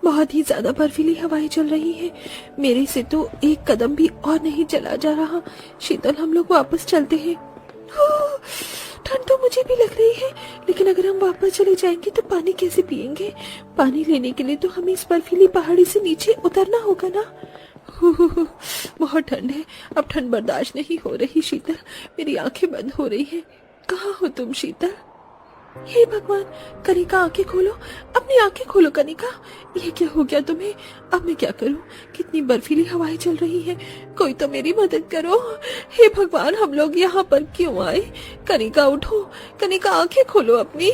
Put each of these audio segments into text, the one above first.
बहुत ही ज्यादा बर्फीली हवाएं चल रही है। मेरे से तो एक कदम भी और नहीं चला जा रहा। शीतल, हम लोग वापस चलते हैं। ठंड तो मुझे भी लग रही है, लेकिन अगर हम वापस चले जाएंगे तो पानी कैसे पिएंगे? पानी लेने के लिए तो हमें इस बर्फीली पहाड़ी से नीचे उतरना होगा ना। बहुत ठंड है, अब ठंड बर्दाश्त नहीं हो रही। शीतल, मेरी आंखें बंद हो रही हैं। कहाँ हो तुम शीतल? हे भगवान, कनिका आंखें खोलो, अपनी आंखें खोलो कनिका। ये क्या हो गया तुम्हें? अब मैं क्या करूं? कितनी बर्फीली हवाएं चल रही हैं। कोई तो मेरी मदद करो। हे भगवान, हम लोग यहाँ पर क्यों आए? कनिका उठो, कनिका आंखें खोलो अपनी।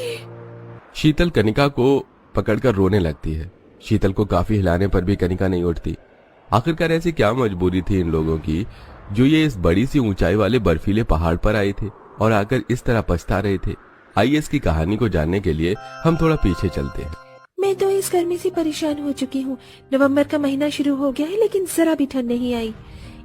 शीतल कनिका को पकड़कर रोने लगती है। शीतल को काफी हिलाने पर भी कनिका नहीं उठती। आखिरकार ऐसी क्या मजबूरी थी इन लोगों की जो ये इस बड़ी सी ऊंचाई वाले बर्फीले पहाड़ पर आए थे और आकर इस तरह पछता रहे थे। आइए इसकी कहानी को जानने के लिए हम थोड़ा पीछे चलते हैं। मैं तो इस गर्मी से परेशान हो चुकी हूँ। नवंबर का महीना शुरू हो गया है, लेकिन जरा भी ठंड नहीं आई।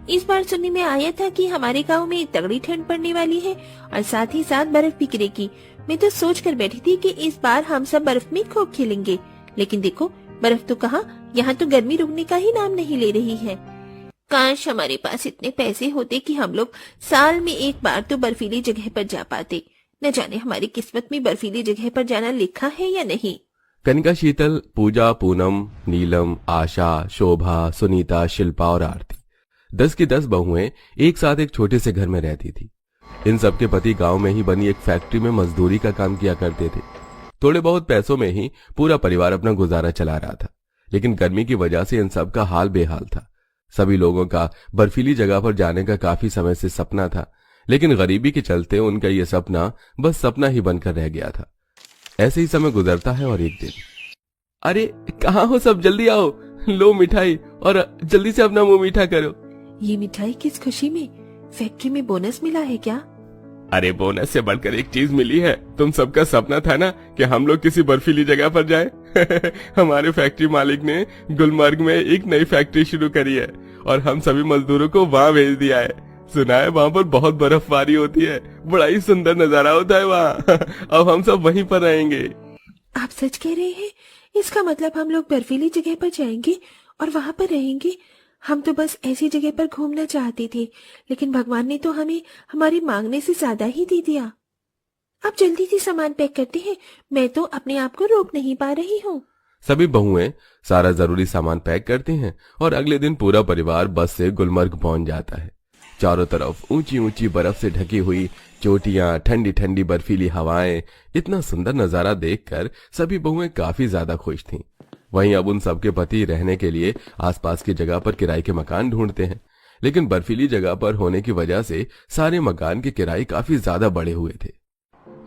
इस बार सुनने में आया था कि हमारे गांव में तगड़ी ठंड पड़ने वाली है और साथ ही साथ बर्फ भी गिरेगी। मैं तो सोच कर बैठी थी कि इस बार हम सब बर्फ में खूब खेलेंगे, लेकिन देखो बर्फ तो कहाँ, यहाँ तो गर्मी रुकने का ही नाम नहीं ले रही है। काश हमारे पास इतने पैसे होते कि हम लोग साल में एक बार तो बर्फीली जगह पर जा पाते। न जाने हमारी किस्मत में बर्फीली जगह पर जाना लिखा है या नहीं। कनिका, शीतल, पूजा, पूनम, नीलम, आशा, शोभा, सुनीता, शिल्पा और आरती 10 की 10 बहुएं एक साथ एक छोटे से घर में रहती थी। इन सबके पति गांव में ही बनी एक फैक्ट्री में मजदूरी का काम किया करते थे। थोड़े बहुत पैसों में ही पूरा परिवार अपना गुजारा चला रहा था, लेकिन गर्मी की वजह से इन सब का हाल बेहाल था। सभी लोगों का बर्फीली जगह पर जाने का काफी समय से सपना था, लेकिन गरीबी के चलते उनका यह सपना बस सपना ही बनकर रह गया था। ऐसे ही समय गुजरता है और एक दिन, अरे कहाँ हो सब, जल्दी आओ, लो मिठाई और जल्दी से अपना मुंह मीठा करो। ये मिठाई किस खुशी में? फैक्ट्री में बोनस मिला है क्या? अरे बोनस से बढ़कर एक चीज मिली है। तुम सबका सपना था ना कि हम लोग किसी बर्फीली जगह पर जाएं। हमारे फैक्ट्री मालिक ने गुलमर्ग में एक नई फैक्ट्री शुरू करी है और हम सभी मजदूरों को वहाँ भेज दिया है। सुना है वहाँ पर बहुत बर्फबारी होती है, बड़ा ही सुंदर नजारा होता है वहाँ। अब हम सब वहीं पर रहेंगे। आप सच कह रहे हैं? इसका मतलब हम लोग बर्फीली जगह पर जाएंगे और वहाँ पर रहेंगे। हम तो बस ऐसी जगह पर घूमना चाहते थे, लेकिन भगवान ने तो हमें हमारी मांगने से ज्यादा ही दे दिया। अब जल्दी से सामान पैक करते हैं, मैं तो अपने आप को रोक नहीं पा रही हूँ। सभी बहुएं सारा जरूरी सामान पैक करती हैं और अगले दिन पूरा परिवार बस से गुलमर्ग पहुंच जाता है। चारों तरफ ऊंची ऊंची बर्फ से ढकी हुई चोटियां, ठंडी ठंडी बर्फीली हवाएं, इतना सुंदर नजारा देखकर सभी बहुएं काफी ज्यादा खुश थीं। वहीं अब उन सबके पति रहने के लिए आसपास की जगह पर किराए के मकान ढूंढते हैं, लेकिन बर्फीली जगह पर होने की वजह से सारे मकान के किराए काफी ज्यादा बढ़े हुए थे।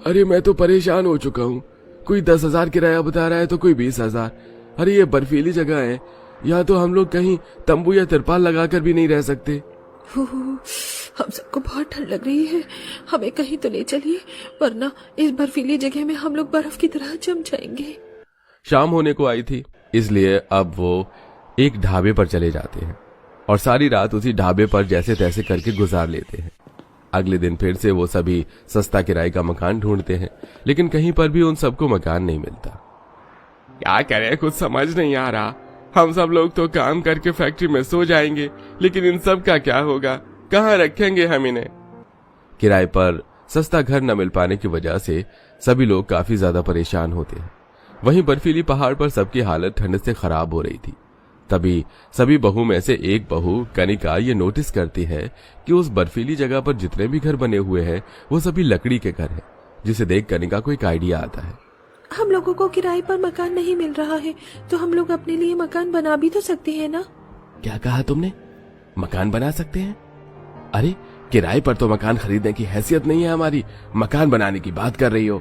अरे मैं तो परेशान हो चुका हूँ। कोई 10,000 किराया बता रहा है तो कोई 20,000। अरे ये बर्फीली जगह है, यहाँ तो हम लोग कहीं तंबू या तिरपाल लगाकर भी नहीं रह सकते। हम सबको बहुत ठंड लग रही है, हमें कहीं तो ले चलिए, वरना इस बर्फीली जगह में हम लोग बर्फ की तरह जम जाएंगे। शाम होने को आई थी, इसलिए अब वो एक ढाबे पर चले जाते हैं और सारी रात उसी ढाबे पर जैसे तैसे करके गुजार लेते हैं। अगले दिन फिर से वो सभी सस्ता किराए का मकान ढूंढते हैं, लेकिन कहीं पर भी उन सबको मकान नहीं मिलता। क्या करें, कुछ समझ नहीं आ रहा। हम सब लोग तो काम करके फैक्ट्री में सो जाएंगे, लेकिन इन सब का क्या होगा, कहाँ रखेंगे हम इन्हें। किराए पर सस्ता घर न मिल पाने की वजह से सभी लोग काफी ज्यादा परेशान होते हैं। वहीं बर्फीली पहाड़ पर सबकी हालत ठंड से खराब हो रही थी। तभी सभी बहू में से एक बहू कनिका ये नोटिस करती है कि उस बर्फीली जगह पर जितने भी घर बने हुए हैं वो सभी लकड़ी के घर हैं, जिसे देख कनिका को एक आइडिया आता है। हम लोगों को किराए पर मकान नहीं मिल रहा है, तो हम लोग अपने लिए मकान बना भी तो सकते हैं ना? क्या कहा तुमने? मकान बना सकते हैं? अरे किराए पर तो मकान खरीदने की हैसियत नहीं है हमारी, मकान बनाने की बात कर रही हो।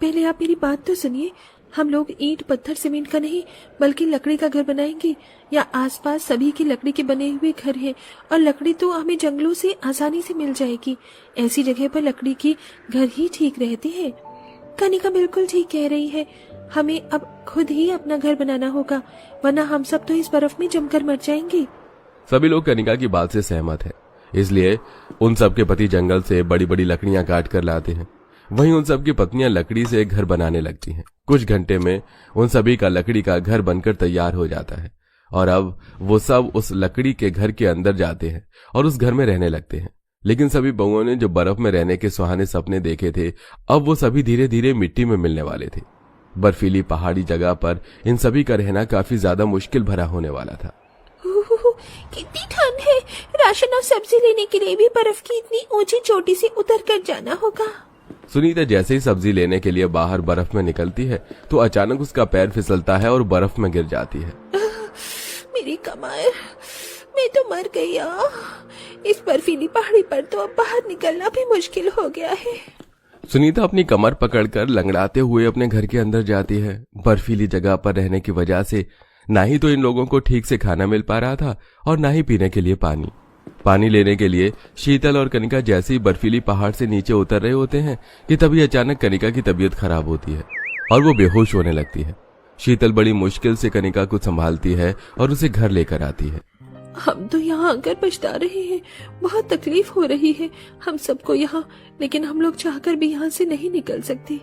पहले आप मेरी बात तो सुनिए। हम लोग ईंट पत्थर सीमेंट का नहीं बल्कि लकड़ी का घर बनाएंगे। या आसपास सभी की लकड़ी के बने हुए घर हैं और लकड़ी तो हमें जंगलों से आसानी से मिल जाएगी। ऐसी जगह पर लकड़ी के घर ही ठीक रहते हैं। कनिका बिल्कुल ठीक कह रही है, हमें अब खुद ही अपना घर बनाना होगा, वरना हम सब तो इस बर्फ में जमकर मर जाएंगे। सभी लोग कनिका की बात से सहमत हैं, इसलिए उन सबके पति जंगल से बड़ी बड़ी लकड़ियां काट कर लाते हैं। वहीं उन सब की पत्नियां लकड़ी से एक घर बनाने लगती हैं। कुछ घंटे में उन सभी का लकड़ी का घर बनकर तैयार हो जाता है और अब वो सब उस लकड़ी के घर के अंदर जाते हैं और उस घर में रहने लगते हैं। लेकिन सभी बहुओं ने जो बर्फ में रहने के सुहाने सपने देखे थे, अब वो सभी धीरे धीरे मिट्टी में मिलने वाले थे। बर्फीली पहाड़ी जगह पर इन सभी का रहना काफी ज्यादा मुश्किल भरा होने वाला था। कितनी ठंड है। राशन और सब्जी लेने के लिए भी बर्फ की इतनी ऊंची चोटी से उतर कर जाना होगा। सुनीता जैसे ही सब्जी लेने के लिए बाहर बर्फ में निकलती है तो अचानक उसका पैर फिसलता है और बर्फ में गिर जाती है। मेरी कमर, मैं तो मर गई। इस बर्फीली पहाड़ी पर तो अब बाहर निकलना भी मुश्किल हो गया है। सुनीता अपनी कमर पकड़कर लंगड़ाते हुए अपने घर के अंदर जाती है। बर्फीली जगह पर रहने की वजह से ना ही तो इन लोगों को ठीक से खाना मिल पा रहा था और ना ही पीने के लिए पानी लेने के लिए शीतल और कनिका जैसे ही बर्फीली पहाड़ से नीचे उतर रहे होते हैं कि तभी अचानक कनिका की तबीयत खराब होती है और वो बेहोश होने लगती है। शीतल बड़ी मुश्किल से कनिका को संभालती है और उसे घर लेकर आती है। हम तो यहाँ आकर पछता रहे हैं, बहुत तकलीफ हो रही है हम सबको यहाँ, लेकिन हम लोग चाहकर भी यहाँ से नहीं निकल सकते।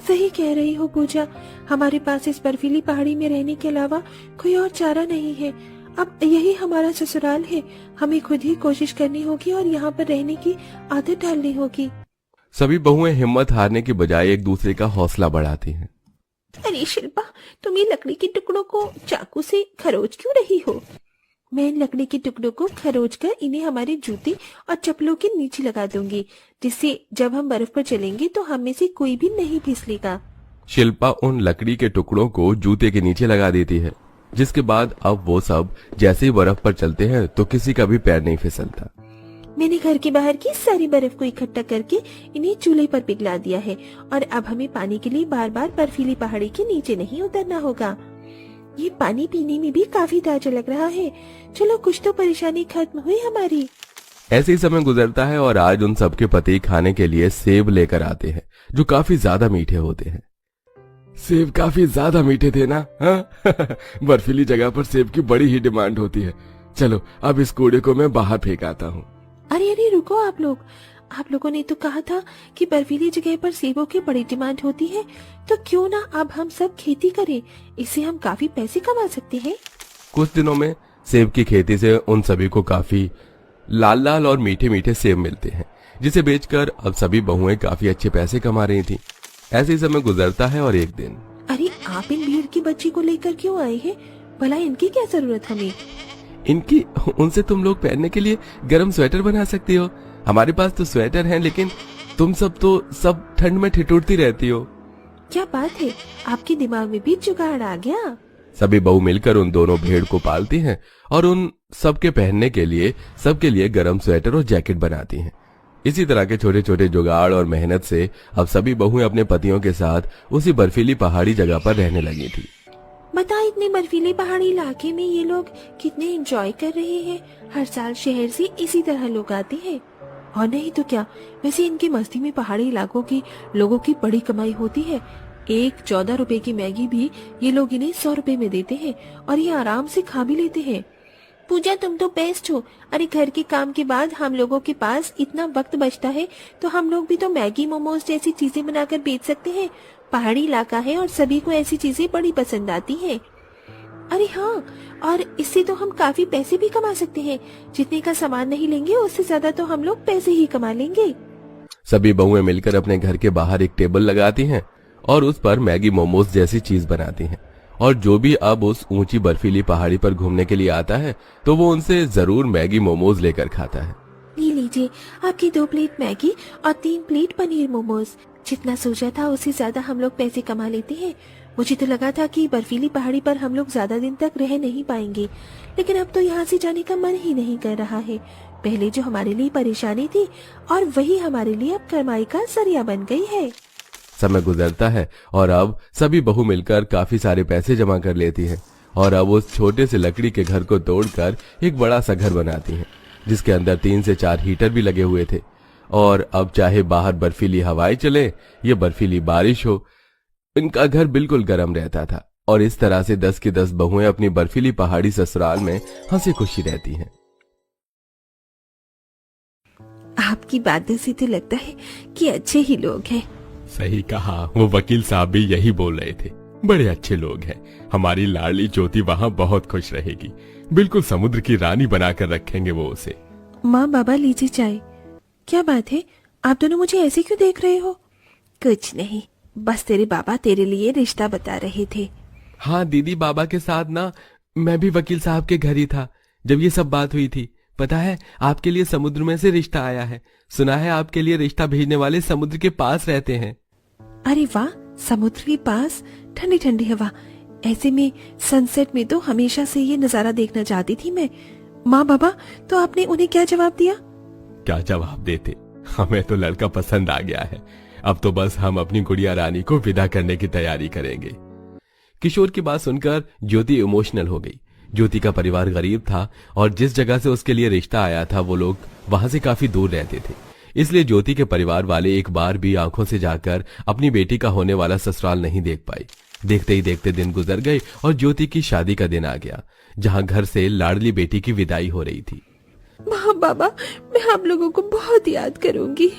सही कह रही हो पूजा, हमारे पास इस बर्फीली पहाड़ी में रहने के अलावा कोई और चारा नहीं है। अब यही हमारा ससुराल है, हमें खुद ही कोशिश करनी होगी और यहाँ पर रहने की आदत डालनी होगी। सभी बहुएं हिम्मत हारने की बजाय एक दूसरे का हौसला बढ़ाती हैं। अरे शिल्पा, तुम ये लकड़ी के टुकड़ों को चाकू से खरोच क्यों रही हो? मैं इन लकड़ी के टुकड़ों को खरोच कर इन्हें हमारे जूते और चप्पलों के नीचे लगा दूंगी, जिससे जब हम बर्फ पर चलेंगे तो हम में से कोई भी नहीं फिसलेगा। शिल्पा उन लकड़ी के टुकड़ों को जूते के नीचे लगा देती है, जिसके बाद अब वो सब जैसे ही बर्फ पर चलते हैं तो किसी का भी पैर नहीं फिसलता। मैंने घर के बाहर की सारी बर्फ को इकट्ठा करके इन्हें चूल्हे पर पिघला दिया है और अब हमें पानी के लिए बार बार बर्फीली पहाड़ी के नीचे नहीं उतरना होगा। ये पानी पीने में भी काफी ताजा लग रहा है। चलो, कुछ तो परेशानी खत्म हुई हमारी। ऐसे ही समय गुजरता है और आज उन सबके पति खाने के लिए सेब लेकर आते हैं, जो काफी ज्यादा मीठे होते हैं। सेब काफी ज्यादा मीठे थे ना? बर्फीली जगह पर सेब की बड़ी ही डिमांड होती है। चलो, अब इस कूड़े को मैं बाहर फेंक आता हूँ। अरे अरे रुको, आप लोगों ने तो कहा था कि बर्फीली जगह पर सेबों की बड़ी डिमांड होती है, तो क्यों ना अब हम सब खेती करें, इससे हम काफी पैसे कमा सकते हैं। कुछ दिनों में सेब की खेती से उन सभी को काफी लाल लाल और मीठे मीठे सेब मिलते हैं, जिसे बेचकर अब सभी बहुएं काफी अच्छे पैसे कमा रही थी। ऐसे ही समय गुजरता है और एक दिन, अरे आप इन भीड़ की बच्ची को लेकर क्यों आए हैं? भला इनकी क्या जरूरत हमें? इनकी उनसे तुम लोग पहनने के लिए गर्म स्वेटर बना सकती हो। हमारे पास तो स्वेटर हैं, लेकिन तुम सब तो सब ठंड में ठिठुरती रहती हो। क्या बात है, आपके दिमाग में भी जुगाड़ आ गया? सभी बहू मिलकर उन दोनों भेड़ को पालती हैं और उन सबके पहनने के लिए सबके लिए गर्म स्वेटर और जैकेट बनाती हैं। इसी तरह के छोटे छोटे जुगाड़ और मेहनत से अब सभी बहुएं अपने पतियों के साथ उसी बर्फीली पहाड़ी जगह पर रहने लगी थी। बता, इतने बर्फीले पहाड़ी इलाके में ये लोग कितने एंजॉय कर रहे हैं। हर साल शहर से इसी तरह लोग आते हैं, और नहीं तो क्या। वैसे इनकी मस्ती में पहाड़ी इलाकों के लोगों की बड़ी कमाई होती है। एक 14 रुपए की मैगी भी ये लोग इन्हें 100 रुपए में देते हैं और ये आराम से खा भी लेते हैं। पूजा, तुम तो बेस्ट हो। अरे घर के काम के बाद हम लोगों के पास इतना वक्त बचता है तो हम लोग भी तो मैगी मोमोज जैसी चीजें बनाकर बेच सकते हैं। पहाड़ी इलाका है और सभी को ऐसी चीजें बड़ी पसंद आती हैं। अरे हाँ, और इससे तो हम काफी पैसे भी कमा सकते हैं। जितने का सामान नहीं लेंगे उससे ज्यादा तो हम लोग पैसे ही कमा लेंगे। सभी बहुएं मिलकर अपने घर के बाहर एक टेबल लगाती हैं और उस पर मैगी मोमोज जैसी चीज बनाती हैं, और जो भी अब उस ऊंची बर्फीली पहाड़ी पर घूमने के लिए आता है तो वो उनसे जरूर मैगी मोमोज लेकर खाता है। ले लीजिए आपकी 2 प्लेट मैगी और 3 प्लेट पनीर मोमोज। जितना सोचा था उससे ज्यादा हम लोग पैसे कमा लेते हैं। मुझे तो लगा था कि बर्फीली पहाड़ी पर हम लोग ज्यादा दिन तक रह नहीं पाएंगे, लेकिन अब तो यहाँ से जाने का मन ही नहीं कर रहा है। पहले जो हमारे लिए परेशानी थी और वही हमारे लिए अब कमाई का जरिया बन गई है। समय गुजरता है और अब सभी बहू मिलकर काफी सारे पैसे जमा कर लेती हैं और अब उस छोटे से लकड़ी के घर को तोड़कर एक बड़ा सा घर बनाती हैं, जिसके अंदर 3 से 4 हीटर भी लगे हुए थे। और अब चाहे बाहर बर्फीली हवाएं चले या बर्फीली बारिश हो, इनका घर बिल्कुल गर्म रहता था। और इस तरह से 10 की 10 बहुएं अपनी बर्फीली पहाड़ी ससुराल में हंसी खुशी रहती हैं। आपकी बातों से तो लगता है कि अच्छे ही लोग हैं। सही कहा, वो वकील साहब भी यही बोल रहे थे, बड़े अच्छे लोग हैं। हमारी लाडली ज्योति वहाँ बहुत खुश रहेगी, बिल्कुल समुद्र की रानी बनाकर रखेंगे वो उसे। माँ बाबा लीजिए चाय। क्या बात है, आप दोनों मुझे ऐसे क्यों देख रहे हो? कुछ नहीं, बस तेरे बाबा तेरे लिए रिश्ता बता रहे थे। हाँ दीदी, बाबा के साथ ना मैं भी वकील साहब के घर ही था जब ये सब बात हुई थी। पता है, आपके लिए समुद्र में से रिश्ता आया है। सुना है आपके लिए रिश्ता भेजने वाले समुद्र के पास रहते हैं। अरे वाह, समुद्र के पास, ठंडी ठंडी हवा। ऐसे में सनसेट में तो हमेशा से ये नजारा देखना चाहती थी मैं। माँ बाबा, तो आपने उन्हें क्या जवाब दिया? क्या जवाब देते, हमें तो लड़का पसंद आ गया है। अब तो बस हम अपनी गुड़िया रानी को विदा करने की तैयारी करेंगे। किशोर की बात सुनकर ज्योति इमोशनल हो गई। ज्योति का परिवार गरीब था और जिस जगह से उसके लिए रिश्ता आया था वो लोग वहां से काफी दूर रहते थे। इसलिए ज्योति के परिवार वाले एक बार भी आंखों से जाकर अपनी बेटी का होने वाला ससुराल नहीं देख पाए। देखते ही देखते दिन गुजर गए और ज्योति की शादी का दिन आ गया, जहां घर से लाडली बेटी की विदाई हो रही थी। माँ बाबा, मैं आप लोगों को बहुत याद करूंगी।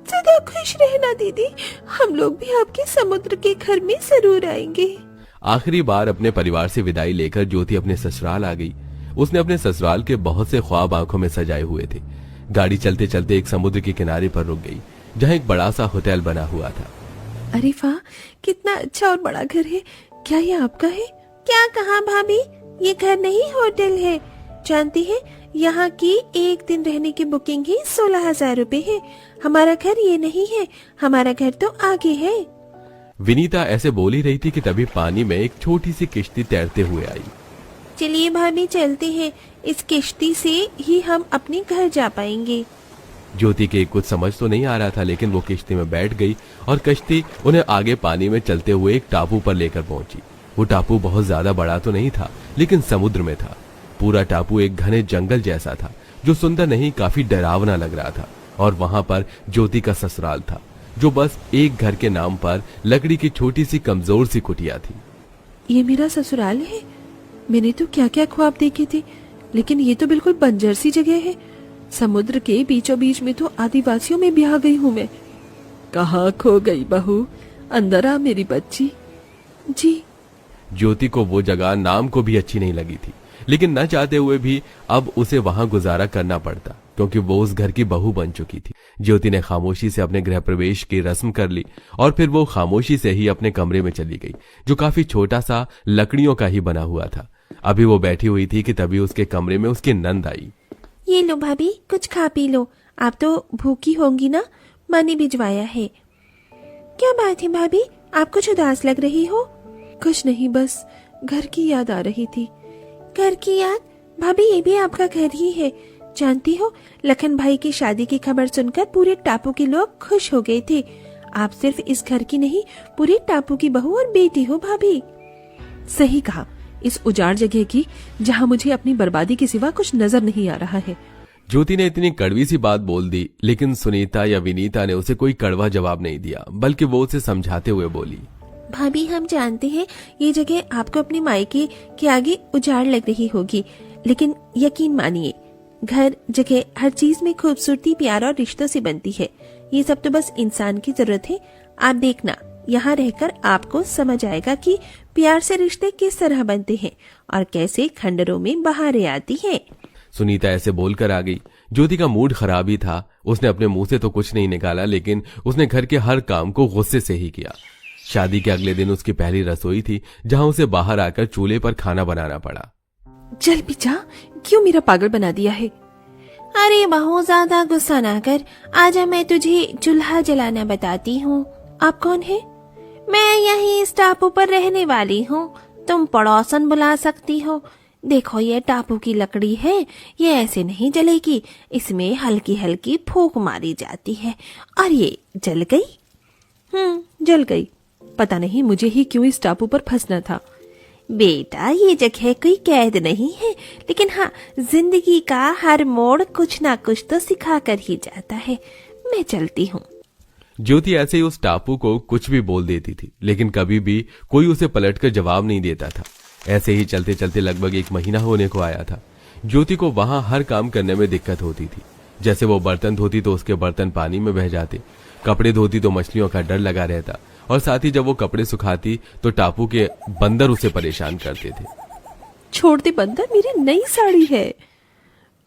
सदा खुश रहना दीदी, हम लोग भी आपके समुद्र के घर में जरूर आएंगे। आखिरी बार अपने परिवार से विदाई लेकर ज्योति अपने ससुराल आ गई। उसने अपने ससुराल के बहुत से ख्वाब आंखों में सजाए हुए थे। गाड़ी चलते चलते एक समुद्र के किनारे पर रुक गई, जहाँ एक बड़ा सा होटल बना हुआ था। अरे वाह, कितना अच्छा और बड़ा घर है। क्या ये आपका है? क्या कहा भाभी, ये घर नहीं होटल है। जानती है, यहाँ की एक दिन रहने की बुकिंग ही 16,000 रुपए है। हमारा घर ये नहीं है, हमारा घर तो आगे है। विनीता ऐसे बोल ही रही थी कि तभी पानी में एक छोटी सी किश्ती तैरते हुए आई। चलिए भाभी चलते हैं, इस किश्ती से ही हम अपने घर जा पाएंगे। ज्योति के कुछ समझ तो नहीं आ रहा था, लेकिन वो किश्ती में बैठ गई और कश्ती उन्हें आगे पानी में चलते हुए एक टापू पर लेकर पहुंची। वो टापू बहुत ज्यादा बड़ा तो नहीं था, लेकिन समुद्र में था। पूरा टापू एक घने जंगल जैसा था, जो सुंदर नहीं काफी डरावना लग रहा था। और वहां पर ज्योति का ससुराल था, जो बस एक घर के नाम पर लकड़ी की छोटी सी कमजोर सी कुटिया थी। ये मेरा ससुराल है? मैंने तो क्या क्या ख्वाब देखे थे, लेकिन ये तो बिल्कुल बंजर सी जगह है। समुद्र के बीचों बीच में तो आदिवासियों में भी आ गई हूँ मैं। कहाँ खो गई बहू, अंदर आ मेरी बच्ची। जी। ज्योति को वो जगह नाम को भी अच्छी नहीं लगी थी, लेकिन न चाहते हुए भी अब उसे वहां गुजारा करना पड़ता, क्योंकि वो उस घर की बहू बन चुकी थी। ज्योति ने खामोशी से अपने गृह प्रवेश की रस्म कर ली और फिर वो खामोशी से ही अपने कमरे में चली गई, जो काफी छोटा सा लकड़ियों का ही बना हुआ था। अभी वो बैठी हुई थी कि तभी उसके कमरे में उसकी नंद आई। ये लो भाभी, कुछ खा पी लो, आप तो भूखी होंगी ना, माँ ने भिजवाया है। क्या बात है भाभी, आप कुछ उदास लग रही हो? कुछ नहीं, बस घर की याद आ रही थी। घर की याद? भाभी, ये भी आपका घर ही है। जानती हो, लखन भाई की शादी की खबर सुनकर पूरे टापू के लोग खुश हो गए थे। आप सिर्फ इस घर की नहीं, पूरे टापू की बहू और बेटी हो भाभी। सही कहा, इस उजाड़ जगह की, जहाँ मुझे अपनी बर्बादी के सिवा कुछ नजर नहीं आ रहा है। ज्योति ने इतनी कड़वी सी बात बोल दी, लेकिन सुनीता या विनीता ने उसे कोई कड़वा जवाब नहीं दिया, बल्कि वो उसे समझाते हुए बोली। भाभी, हम जानते हैं ये जगह आपको अपने मायके के आगे उजाड़ लग रही होगी, लेकिन यकीन मानिए, घर, जगह, हर चीज में खूबसूरती प्यार और रिश्तों से बनती है। ये सब तो बस इंसान की जरूरत है। आप देखना, यहाँ रहकर आपको समझ आएगा कि प्यार से रिश्ते किस तरह बनते हैं और कैसे खंडरों में बहारें आती हैं। सुनीता ऐसे बोलकर आ गई। ज्योति का मूड खराब ही था। उसने अपने मुंह से तो कुछ नहीं निकाला, लेकिन उसने घर के हर काम को गुस्से से ही किया। शादी के अगले दिन उसकी पहली रसोई थी, जहां उसे बाहर आकर चूल्हे पर खाना बनाना पड़ा। चल पिचा, क्यों मेरा पागल बना दिया है? अरे बहुत ज्यादा गुस्सा ना कर, आजा मैं तुझे चूल्हा जलाना बताती हूँ। आप कौन है? मैं यही इस टापू पर रहने वाली हूँ, तुम पड़ोसन बुला सकती हो। देखो, ये टापू की लकड़ी है, ये ऐसे नहीं जलेगी, इसमें हल्की हल्की फूंक मारी जाती है। और ये जल गई? जल गई। पता नहीं मुझे ही क्यों इस टापू पर फंसना था। बेटा, ये जगह कोई कैद नहीं है, लेकिन हाँ, जिंदगी का हर मोड़ कुछ ना कुछ तो सिखा कर ही जाता है। मैं चलती हूँ। ज्योति ऐसे ही उस टापू को कुछ भी बोल देती थी, लेकिन कभी भी कोई उसे पलटकर जवाब नहीं देता था। ऐसे ही चलते चलते लगभग 1 महीना होने को आया था। ज्योति को वहां हर काम करने में दिक्कत होती थी। जैसे वो बर्तन धोती तो उसके बर्तन पानी में बह जाते, कपड़े धोती तो मछलियों का डर लगा रहता, और साथ ही जब वो कपड़े सुखाती तो टापू के बंदर उसे परेशान करते थे। छोड़ दे बंदर, मेरी नई साड़ी है।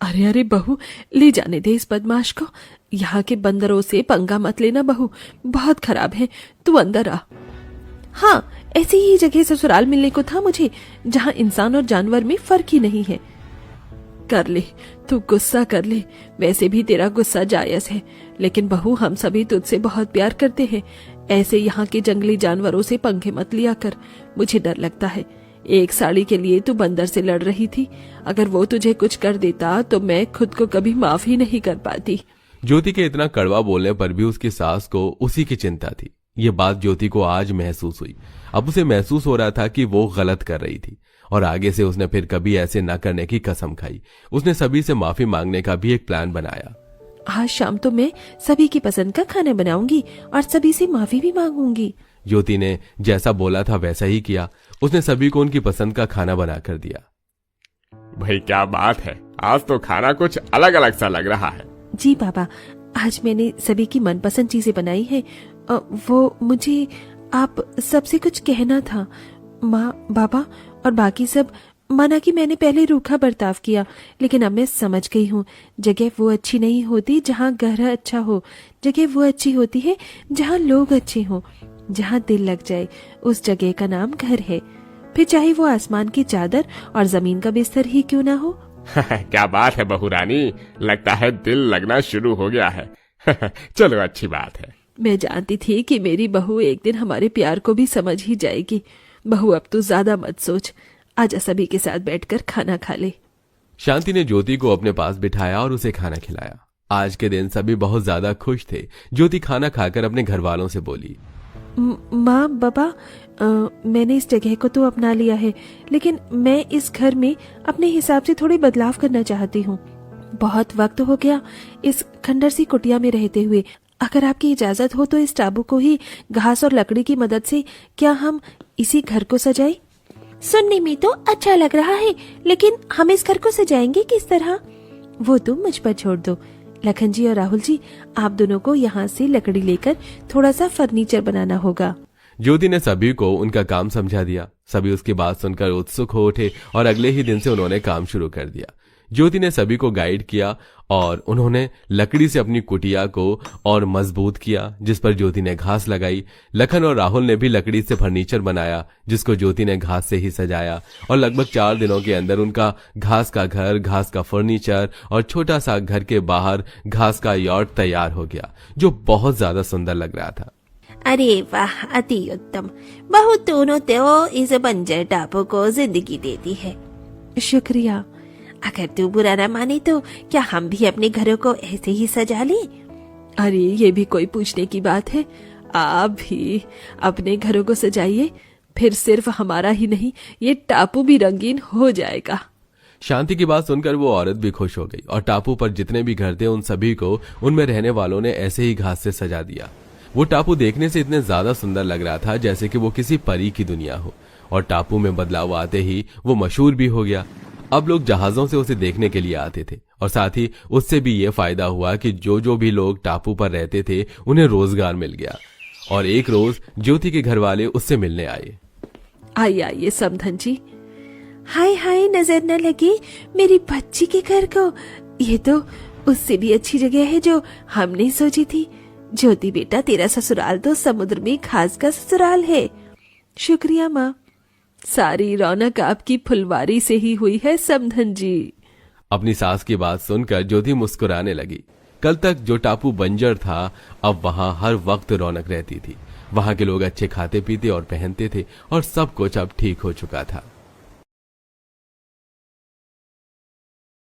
अरे अरे बहू, ले जाने दे इस बदमाश को। यहाँ के बंदरों से पंगा मत लेना बहू, बहुत खराब है। तू अंदर आ। हाँ, ऐसी ही जगह ससुराल मिलने को था मुझे, जहाँ इंसान और जानवर में फर्क ही नहीं है। कर ले, तू गुस्सा कर ले, वैसे भी तेरा गुस्सा जायज है, लेकिन बहू हम सभी तुझसे बहुत प्यार करते हैं। ऐसे यहाँ के जंगली जानवरों से पंखे मत लिया कर, मुझे डर लगता है। एक साड़ी के लिए तू बंदर से लड़ रही थी, अगर वो तुझे कुछ कर देता तो मैं खुद को कभी माफ ही नहीं कर पाती। ज्योति के इतना कड़वा बोलने पर भी उसकी सास को उसी की चिंता थी। ये बात ज्योति को आज महसूस हुई। अब उसे महसूस हो रहा था कि वो गलत कर रही थी, और आगे से उसने फिर कभी ऐसे न करने की कसम खाई। उसने सभी से माफी मांगने का भी एक प्लान बनाया। आज शाम तो मैं सभी की पसंद का खाना बनाऊंगी और सभी से माफी भी मांगूंगी। ज्योति ने जैसा बोला था वैसा ही किया। उसने सभी को उनकी पसंद का खाना बना कर दिया। भाई क्या बात है, आज तो खाना कुछ अलग अलग सा लग रहा है। जी पापा, आज मैंने सभी की मनपसंद चीजें बनाई हैं। वो मुझे आप सबसे कुछ कहना था। माँ, बाबा और बाकी सब, माना कि मैंने पहले रूखा बर्ताव किया, लेकिन अब मैं समझ गई हूँ जगह वो अच्छी नहीं होती जहाँ घर अच्छा हो। जगह वो अच्छी होती है जहाँ लोग अच्छे हों, जहाँ दिल लग जाए। उस जगह का नाम घर है, फिर चाहे वो आसमान की चादर और जमीन का बिस्तर ही क्यों ना हो। क्या बात है बहू रानी, लगता है दिल लगना शुरू हो गया है। चलो अच्छी बात है। मैं जानती थी कि मेरी बहू एक दिन हमारे प्यार को भी समझ ही जाएगी। बहू अब तू ज्यादा मत सोच, आजा सभी के साथ बैठकर खाना खा ले। शांति ने ज्योति को अपने पास बिठाया और उसे खाना खिलाया। आज के दिन सभी बहुत ज्यादा खुश थे। ज्योति खाना खाकर अपने घर वालों से बोली, माँ, बाबा, मैंने इस जगह को तो अपना लिया है, लेकिन मैं इस घर में अपने हिसाब से थोड़े बदलाव करना चाहती हूँ। बहुत वक्त हो गया इस खंडर सी कुटिया में रहते हुए। अगर आपकी इजाजत हो तो इस टाबू को ही घास और लकड़ी की मदद से क्या हम इसी घर को सजाएं? सुनने में तो अच्छा लग रहा है, लेकिन हम इस घर को सजाएंगे किस तरह? वो तुम मुझ पर छोड़ दो। लखन जी और राहुल जी, आप दोनों को यहाँ से लकड़ी लेकर थोड़ा सा फर्नीचर बनाना होगा। ज्योति ने सभी को उनका काम समझा दिया। सभी उसकी बात सुनकर उत्सुक हो उठे और अगले ही दिन से उन्होंने काम शुरू कर दिया। ज्योति ने सभी को गाइड किया और उन्होंने लकड़ी से अपनी कुटिया को और मजबूत किया, जिस पर ज्योति ने घास लगाई। लखन और राहुल ने भी लकड़ी से फर्नीचर बनाया, जिसको ज्योति ने घास से ही सजाया, और लगभग 4 दिनों के अंदर उनका घास का घर, घास का फर्नीचर और छोटा सा घर के बाहर घास का यॉट तैयार हो गया, जो बहुत ज्यादा सुंदर लग रहा था। अरे वाह, अति उत्तम। बहू दोनों तो इस बंजर टापू को जिंदगी देती है। शुक्रिया। अगर तू बुरा न माने तो क्या हम भी अपने घरों को ऐसे ही सजा लें? अरे ये भी कोई पूछने की बात है? आप भी अपने घरों को सजाइए, फिर सिर्फ हमारा ही नहीं, ये टापू भी रंगीन हो जाएगा। शांति की बात सुनकर वो औरत भी खुश हो गई और टापू पर जितने भी घर थे उन सभी को उनमें रहने वालों ने ऐसे ही घास से सजा दिया। वो टापू देखने से इतने ज्यादा सुंदर लग रहा था जैसे कि वो किसी परी की दुनिया हो, और टापू में बदलाव आते ही वो मशहूर भी हो गया। अब लोग जहाजों से उसे देखने के लिए आते थे, और साथ ही उससे भी ये फायदा हुआ कि जो भी लोग टापू पर रहते थे उन्हें रोजगार मिल गया। और एक रोज ज्योति के घर वाले उससे मिलने आए। आइए आइए समधन जी। हाय हाय, नजर न लगे मेरी बच्ची के घर को। ये तो उससे भी अच्छी जगह है जो हमने सोची थी। ज्योति बेटा, तेरा ससुराल तो समुद्र में घास का ससुराल है। शुक्रिया माँ। सारी रौनक आपकी फुलवारी से ही हुई है समधन जी। अपनी सास की बात सुनकर ज्योति मुस्कुराने लगी। कल तक जो टापू बंजर था, अब वहां हर वक्त रौनक रहती थी। वहां के लोग अच्छे खाते पीते और पहनते थे, और सब कुछ अब ठीक हो चुका था।